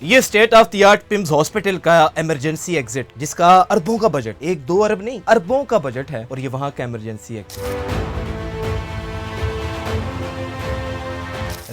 یہ state of the art PIMS hospital का emergency exit, जिसका अरबों का बजट, 1-2 अरब नहीं अरबों का बजट है, और ये वहां का इमरजेंसी एग्जिट।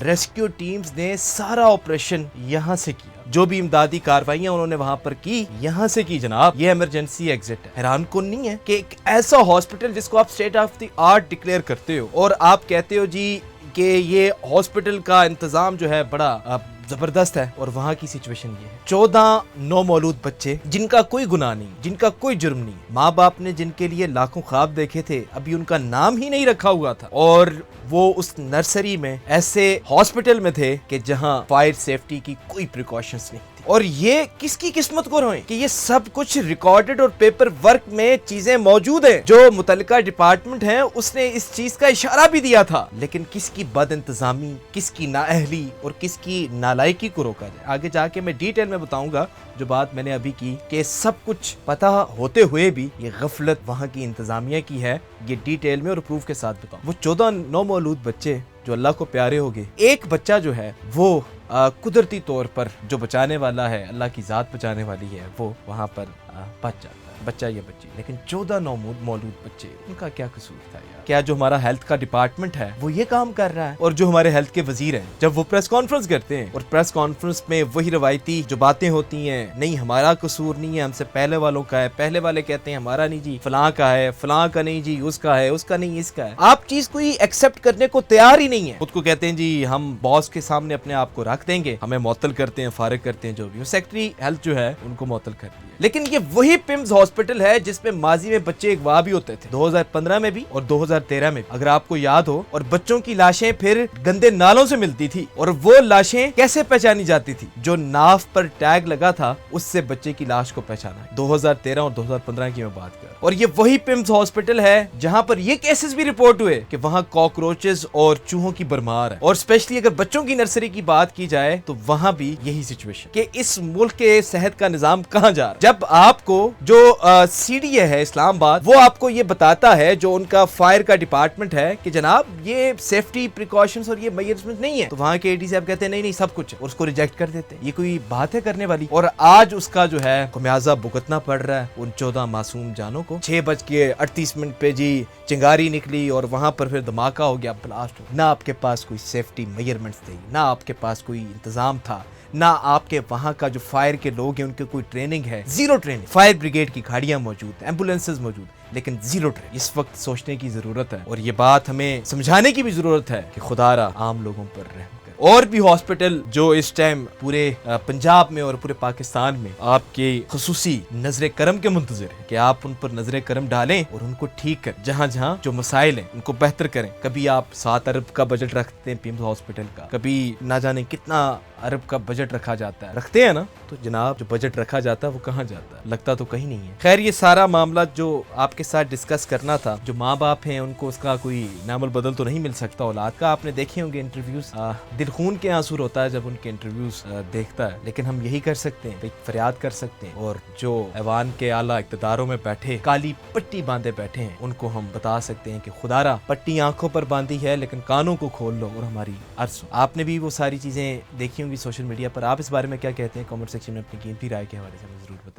रेस्क्यू टीम्स ने सारा ऑपरेशन यहां से किया, जो भी इमदादी कार्रवाइयां उन्होंने वहां पर की यहां से की जनाब। ये इमरजेंसी एग्जिट है। हैरान कौन नहीं है कि एक ऐसा हॉस्पिटल जिसको आप state of the art declare करते हो और आप कहते हो जी कि ये हॉस्पिटल का इंतजाम जो है बड़ा जबरदस्त है, और वहाँ की सिचुएशन ये है। 14 नौमौलूद बच्चे जिनका कोई गुनाह नहीं, जिनका कोई जुर्म नहीं, माँ बाप ने जिनके लिए लाखों ख्वाब देखे थे, अभी उनका नाम ही नहीं रखा हुआ था, और वो उस नर्सरी में ऐसे हॉस्पिटल में थे कि जहाँ फायर सेफ्टी की कोई प्रिकॉशंस नहीं थी। और ये किसकी किस्मत को रोए कि ये सब कुछ रिकॉर्डेड और पेपर वर्क में चीजें मौजूद हैं। जो मुतल्लिका डिपार्टमेंट है उसने इस चीज का इशारा भी दिया था, लेकिन किसकी बद इंतजामी, किसकी नाअहली और किसकी नालायकी को रोका जाए। आगे जाके मैं डिटेल में बताऊंगा जो बात मैंने अभी की कि सब कुछ पता होते हुए भी ये गफलत वहाँ की इंतजामिया की है। ये डिटेल में और प्रूफ के साथ बताऊं। वो 14 नौमौलूद बच्चे जो अल्लाह को प्यारे हो गए, एक बच्चा जो है वो कुदरती तौर पर जो बचाने वाला है, अल्लाह की ज़ात बचाने वाली है, वो वहाँ पर बच जाता है, बच्चा या बच्ची। लेकिन 14 नौमौलूद बच्चे, उनका क्या कसूर था यार? क्या जो हमारा हेल्थ का डिपार्टमेंट है वो ये काम कर रहा है? और जो हमारे हेल्थ के वजीर हैं, जब वो प्रेस कॉन्फ्रेंस करते हैं और प्रेस कॉन्फ्रेंस में वही रवायती जो बातें होती हैं, नहीं हमारा कसूर नहीं है, हमसे पहले वालों का है, पहले वाले कहते हैं हमारा नहीं जी, फलां का है, फलां का नहीं जी, उसका है, उसका नहीं इसका है। आप चीज कोई एक्सेप्ट करने को तैयार ही नहीं है। खुद को कहते हैं जी हम बॉस के सामने अपने आप को रख देंगे, हमें मुअत्तल करते हैं, फारिग करते हैं, जो भी सेक्रेटरी हेल्थ जो है उनको मुअत्तल करती है। लेकिन ये वही पिम्स हॉस्पिटल है जिसमें माजी में बच्चे अगवा भी होते थे, 2015 में भी और 2013 में भी, अगर आपको याद हो। और बच्चों की लाशें फिर गंदे नालों से मिलती थी, और वो लाशें कैसे पहचानी जाती थी? जो नाफ पर टैग लगा था उससे बच्चे की लाश को पहचाना। 2013 और 2015 की मैं बात कर। और ये वही पिम्स हॉस्पिटल है जहां पर ये केसेस भी रिपोर्ट हुए कि वहां कॉकरोचेस और चूहों की भरमार है। और स्पेशली अगर बच्चों की नर्सरी की बात की जाए तो वहां भी यही सिचुएशन कि इस मुल्क के सेहत का निजाम कहां जा रहा है। जब आपको जो सीडीए है इस्लामाबाद, वो आपको ये बताता है, जो उनका फायर का डिपार्टमेंट है, कि जनाब ये सेफ्टी प्रिकॉशंस और ये मेजरमेंट नहीं है, तो वहां के एडी साहब कहते हैं नहीं नहीं सब कुछ, और उसको रिजेक्ट कर देते हैं। ये कोई बात है करने वाली? और आज उसका जो है खमियाजा भुगतना पड़ रहा है उन 14 मासूम जानों को। 6:38 पे जी चिंगारी निकली और वहां पर फिर धमाका हो गया, ब्लास्ट हो। ना आपके पास कोई सेफ्टी मेजरमेंट्स थे, ना आपके पास कोई इंतजाम था, ना आपके वहां का जो फायर के लोग हैं उनके कोई ट्रेनिंग है, जीरो ट्रेनिंग। फायर ब्रिगेड की गाड़ियां मौजूद, एम्बुलेंसेज मौजूद, लेकिन जीरो ट्रेनिंग। इस वक्त सोचने की जरूरत है, और ये बात हमें समझाने की भी जरूरत है कि खुदारा आम लोगों पर रहम करे। और भी हॉस्पिटल जो इस टाइम पूरे पंजाब में और पूरे पाकिस्तान में आपके खसूसी नजर करम के मुंतजर है कि आप उन पर नजर करम डालें और उनको ठीक करें। जहां जहां जो मसाइल हैं उनको बेहतर करें। कभी आप 7 अरब का बजट रखते हैं पिम्स हॉस्पिटल का, कभी ना जाने कितना अरब का बजट रखा जाता है, रखते हैं ना, तो जनाब जो बजट रखा जाता है वो कहाँ जाता है? लगता तो कहीं नहीं है। खैर, ये सारा मामला जो आपके साथ डिस्कस करना था, जो माँ बाप हैं उनको उसका कोई नामल बदल तो नहीं मिल सकता औलाद का। आपने देखे होंगे इंटरव्यूज, दिल खून के आंसू होता है जब उनके इंटरव्यूज देखता है। लेकिन हम यही कर सकते हैं, फरियाद कर सकते हैं, और जो ऐवान के आला इक़्तिदारों में बैठे काली पट्टी बांधे बैठे हैं उनको हम बता सकते हैं कि खुदारा पट्टी आंखों पर बांधी है लेकिन कानों को खोल लो और हमारी अर्ज़ सुनो। आपने भी वो सारी चीजें देखी होंगी सोशल मीडिया पर। आप इस बारे में क्या कहते हैं? कमेंट सेक्शन में अपनी कीमती राय के हवाले से जरूर बताइए।